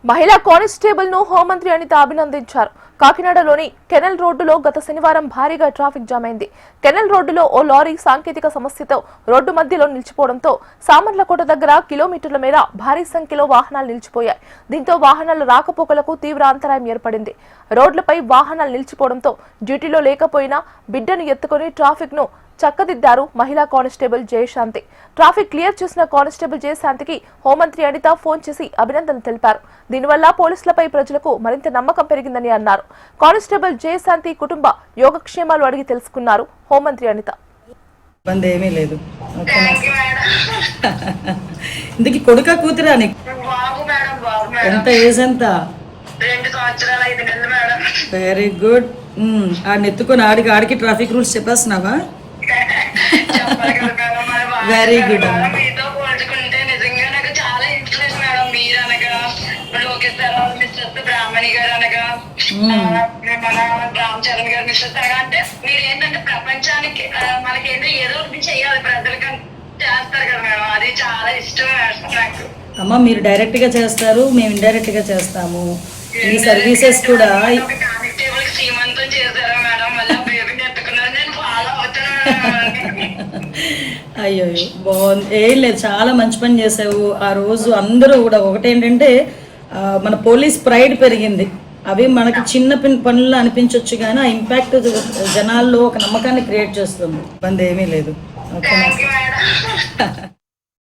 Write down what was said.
మహిళా కానిస్టేబుల్ ను హోంమంత్రి అనిత అభినందించారు. కాకినాడలోని కెనల్ రోడ్డులో గత శనివారం భారీగా ట్రాఫిక్ జామ్ అయింది. కెనల్ రోడ్డులో ఓ లారీ సాంకేతిక సమస్యతో రోడ్డు మధ్యలో నిలిచిపోవడంతో సామర్లకోట దగ్గర కిలోమీటర్ల మేర భారీ సంఖ్యలో వాహనాలు నిలిచిపోయాయి. దీంతో వాహనాల రాకపోకలకు తీవ్ర అంతరాయం ఏర్పడింది. రోడ్లపై వాహనాలు నిలిచిపోవడంతో డ్యూటీలో లేకపోయినా బిడ్డను ఎత్తుకుని ట్రాఫిక్ ను చక్కదిద్దారు మహిళా కానిస్టేబుల్ జయశాంతి. ట్రాఫిక్ క్లియర్ చేసిన కానిస్టేబుల్ జయశాంతికి హోంమంత్రి అనిత ఫోన్ చేసి అభినందనలు తెలిపారు. దీనివల్ల పోలీసులపై ప్రజలకు మరింత నమ్మకం పెరిగిందని అన్నారు. కానిస్టేబుల్ జయశాంతి కుటుంబ యోగక్షేమాలు అడిగి తెలుసుకున్నారు హోంమంత్రి అనిత. ఏమీ లేదు. ఇందుకు కొడుక కూతురా నీకు? ఎంత ఏజ్ ఎంత? 2 సంవత్సరాలు 5 నెలలు మేడం. Very good. ఆడికి ఆడికి ట్రాఫిక్ రూల్స్ చెప్పేస్తున్నావా? Very good. మీతో పోల్చుకుంటే నిజంగా నాకు చాలా ఇన్స్పిరేషన్ మేడం. మీరు అనగా లోకేష్ మిస్టర్ బ్రాహ్మణి గారు అనగా మన రామ్ చరణ్ గారు మిస్టర్ అనగా అంటే మీరు ఏంటంటే ప్రపంచానికి మనకేంటో ఏదో ఒకటి చెయ్యాలి, ప్రజలకి చేస్తారు కదా మేడం. అది చాలా ఇష్టం నాకు. అమ్మ మీరు డైరెక్ట్ గా చేస్తారు, మేము ఇండైరెక్ట్ గా చేస్తాము. ఈ సర్వీసెస్ కూడా కానిస్టేబుల్ శ్రీమంతం చేశారా మేడం? మళ్ళీ బేబీని ఎత్తుకున్నారు. నేను ఫాలో అవుతున్నాను. అయ్యో బాగుంది. ఏం లేదు, చాలా మంచి పని చేసావు. ఆ రోజు అందరూ కూడా ఒకటేంటంటే మన పోలీస్ ప్రైడ్ పెరిగింది. అవి మనకి చిన్న పనులు అనిపించవచ్చు కానీ ఆ ఇంపాక్ట్ జనాల్లో ఒక నమ్మకాన్ని క్రియేట్ చేస్తుంది. ఇబ్బంది ఏమీ లేదు. ఓకే.